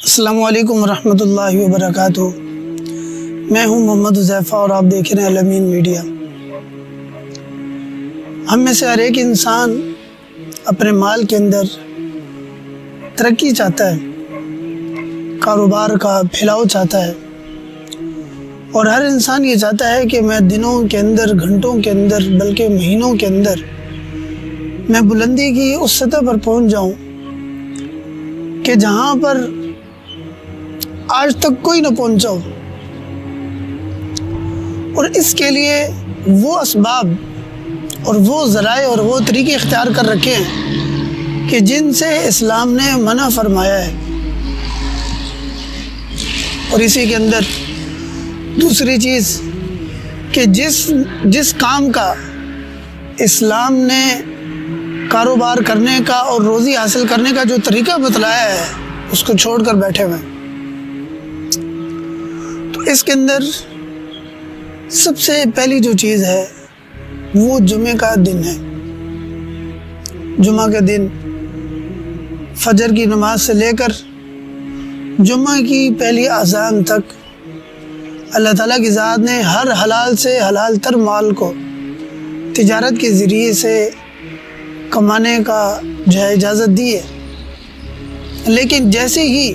السلام علیکم ورحمۃ اللہ وبرکاتہ۔ میں ہوں محمد حذیفہ اور آپ دیکھ رہے ہیں الامین میڈیا۔ ہم میں سے ہر ایک انسان اپنے مال کے اندر ترقی چاہتا ہے، کاروبار کا پھیلاؤ چاہتا ہے، اور ہر انسان یہ چاہتا ہے کہ میں دنوں کے اندر، گھنٹوں کے اندر، بلکہ مہینوں کے اندر میں بلندی کی اس سطح پر پہنچ جاؤں کہ جہاں پر آج تک کوئی نہ پہنچا ہو، اور اس کے لیے وہ اسباب اور وہ ذرائع اور وہ طریقے اختیار کر رکھے ہیں کہ جن سے اسلام نے منع فرمایا ہے۔ اور اسی کے اندر دوسری چیز کہ جس کام کا اسلام نے کاروبار کرنے کا اور روزی حاصل کرنے کا جو طریقہ بتلایا ہے اس کو چھوڑ کر بیٹھے ہوئے ہیں۔ تو اس کے اندر سب سے پہلی جو چیز ہے وہ جمعے کا دن ہے۔ جمعہ کے دن فجر کی نماز سے لے کر جمعہ کی پہلی اذان تک اللہ تعالیٰ کی ذات نے ہر حلال سے حلال تر مال کو تجارت کے ذریعے سے کمانے کا جو ہے اجازت دی ہے، لیکن جیسے ہی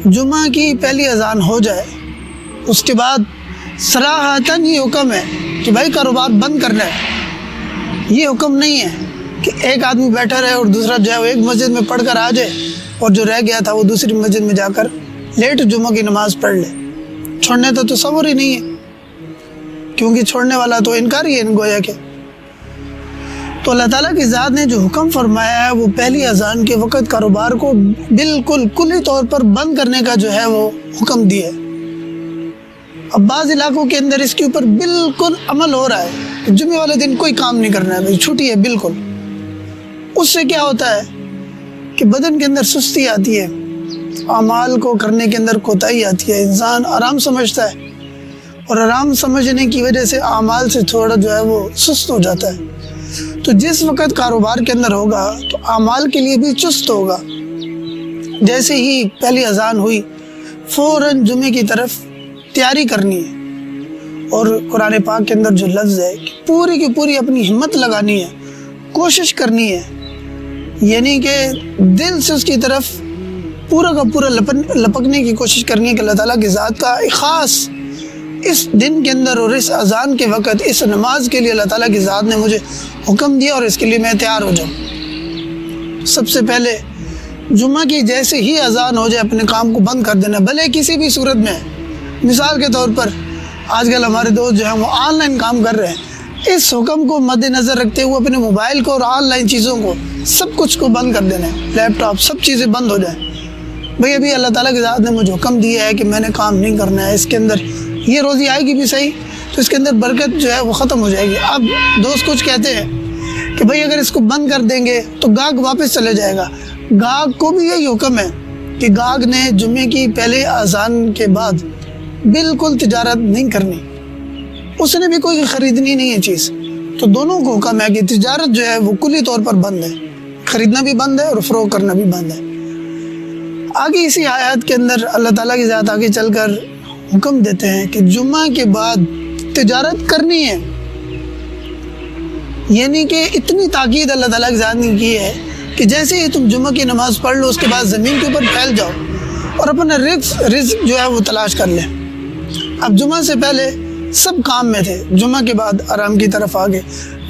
جمعہ کی پہلی اذان ہو جائے اس کے بعد صراحتاً یہ حکم ہے کہ بھائی کاروبار بند کرنا ہے۔ یہ حکم نہیں ہے کہ ایک آدمی بیٹھا رہے اور دوسرا جو ہے وہ ایک مسجد میں پڑھ کر آ جائے اور جو رہ گیا تھا وہ دوسری مسجد میں جا کر لیٹ جمعہ کی نماز پڑھ لے۔ چھوڑنے تو تصور ہی نہیں ہے، کیونکہ چھوڑنے والا تو انکار ہی ہے گویا کہ۔ تو اللہ تعالیٰ کی ذات نے جو حکم فرمایا ہے وہ پہلی اذان کے وقت کاروبار کو بالکل کلی طور پر بند کرنے کا جو ہے وہ حکم دیا ہے۔ اب بعض علاقوں کے اندر اس کے اوپر بالکل عمل ہو رہا ہے کہ جمعے والے دن کوئی کام نہیں کرنا ہے، بھائی چھٹی ہے بالکل۔ اس سے کیا ہوتا ہے کہ بدن کے اندر سستی آتی ہے، اعمال کو کرنے کے اندر کوتاہی آتی ہے، انسان آرام سمجھتا ہے، اور آرام سمجھنے کی وجہ سے اعمال سے تھوڑا جو ہے وہ سست ہو جاتا ہے۔ تو جس وقت کاروبار کے اندر ہوگا تو اعمال کے لیے بھی چست ہوگا۔ جیسے ہی پہلی اذان ہوئی فوراً جمعے کی طرف تیاری کرنی ہے، اور قرآن پاک کے اندر جو لفظ ہے کہ پوری کی پوری اپنی ہمت لگانی ہے، کوشش کرنی ہے، یعنی کہ دل سے اس کی طرف پورا کا پورا لپکنے کی کوشش کرنی ہے کہ اللہ تعالیٰ کی ذات کا ایک خاص اس دن کے اندر اور اس اذان کے وقت اس نماز کے لیے اللہ تعالیٰ کی ذات نے مجھے حکم دیا اور اس کے لیے میں تیار ہو جاؤں۔ سب سے پہلے جمعہ کی جیسے ہی اذان ہو جائے اپنے کام کو بند کر دینا، بھلے کسی بھی صورت میں۔ مثال کے طور پر آج کل ہمارے دوست جو ہیں وہ آن لائن کام کر رہے ہیں، اس حکم کو مد نظر رکھتے ہوئے اپنے موبائل کو اور آن لائن چیزوں کو سب کچھ کو بند کر دینا ہے، لیپ ٹاپ سب چیزیں بند ہو جائیں۔ بھئی ابھی اللہ تعالیٰ کی ذات نے مجھے حکم دیا ہے کہ میں نے کام نہیں کرنا ہے، اس کے اندر یہ روزی آئے گی بھی صحیح تو اس کے اندر برکت جو ہے وہ ختم ہو جائے گی۔ اب دوست کچھ کہتے ہیں کہ بھئی اگر اس کو بند کر دیں گے تو گاہک واپس چلے جائے گا۔ گاہک کو بھی یہی حکم ہے کہ گاہک نے جمعے کی پہلے اذان کے بعد بالکل تجارت نہیں کرنی، اس نے بھی کوئی خریدنی نہیں ہے چیز۔ تو دونوں کو حکم ہے کہ تجارت جو ہے وہ کلی طور پر بند ہے، خریدنا بھی بند ہے اور فروخت کرنا بھی بند ہے۔ آگے اسی آیات کے اندر اللہ تعالیٰ کی ذات آگے چل کر حکم دیتے ہیں کہ جمعہ کے بعد تجارت کرنی ہے، یعنی کہ اتنی تاکید اللہ تعالیٰ کی ذات نے کی ہے کہ جیسے ہی تم جمعہ کی نماز پڑھ لو اس کے بعد زمین کے اوپر پھیل جاؤ اور اپنا رزق جو ہے وہ تلاش کر لیں۔ اب جمعہ سے پہلے سب کام میں تھے، جمعہ کے بعد آرام کی طرف آگے۔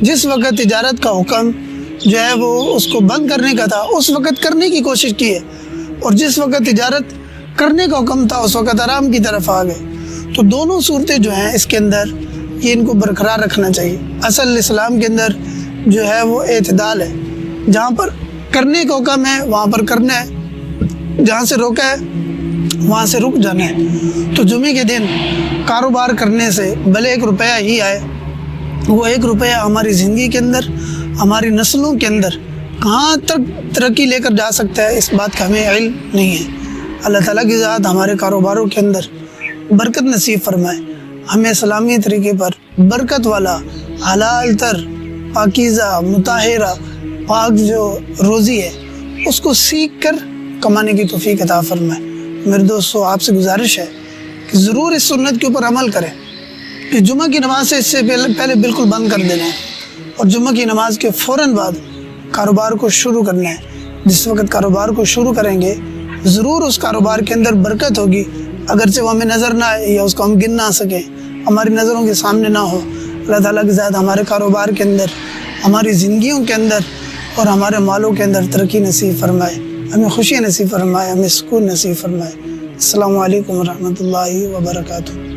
جس وقت تجارت کا حکم جو ہے وہ اس کو بند کرنے کا تھا اس وقت کرنے کی کوشش کی ہے، اور جس وقت تجارت کرنے کا حکم تھا اس وقت آرام کی طرف آ گئے۔ تو دونوں صورتیں جو ہیں اس کے اندر یہ ان کو برقرار رکھنا چاہیے۔ اصل اسلام کے اندر جو ہے وہ اعتدال ہے، جہاں پر کرنے کا حکم ہے وہاں پر کرنا ہے، جہاں سے روکا ہے وہاں سے رک جانا ہے۔ تو جمعے کے دن کاروبار کرنے سے بھلے 1 روپیہ ہی آئے، وہ 1 روپیہ ہماری زندگی کے اندر، ہماری نسلوں کے اندر کہاں تک ترقی لے کر جا سکتا ہے اس بات کا ہمیں علم نہیں ہے۔ اللہ تعالیٰ کی ذات ہمارے کاروباروں کے اندر برکت نصیب فرمائے، ہمیں اسلامی طریقے پر برکت والا حلال تر پاکیزہ مطہرہ پاک جو روزی ہے اس کو سیکھ کر کمانے کی توفیق عطا فرمائے۔ میرے دوستو، آپ سے گزارش ہے کہ ضرور اس سنت کے اوپر عمل کریں کہ جمعہ کی نماز سے اس سے پہلے بالکل بند کر دینا ہے، اور جمعہ کی نماز کے فوراً بعد کاروبار کو شروع کرنا ہے۔ جس وقت کاروبار کو شروع کریں گے ضرور اس کاروبار کے اندر برکت ہوگی، اگرچہ وہ ہمیں نظر نہ آئے یا اس کو ہم گن نہ سکیں، ہماری نظروں کے سامنے نہ ہو۔ اللہ تعالیٰ کی ذات ہمارے کاروبار کے اندر، ہماری زندگیوں کے اندر اور ہمارے مالوں کے اندر ترقی نصیب فرمائے، ہمیں خوشی نصیب فرمائے، ہمیں سکون نصیب فرمائے۔ السلام علیکم ورحمۃ اللہ وبرکاتہ۔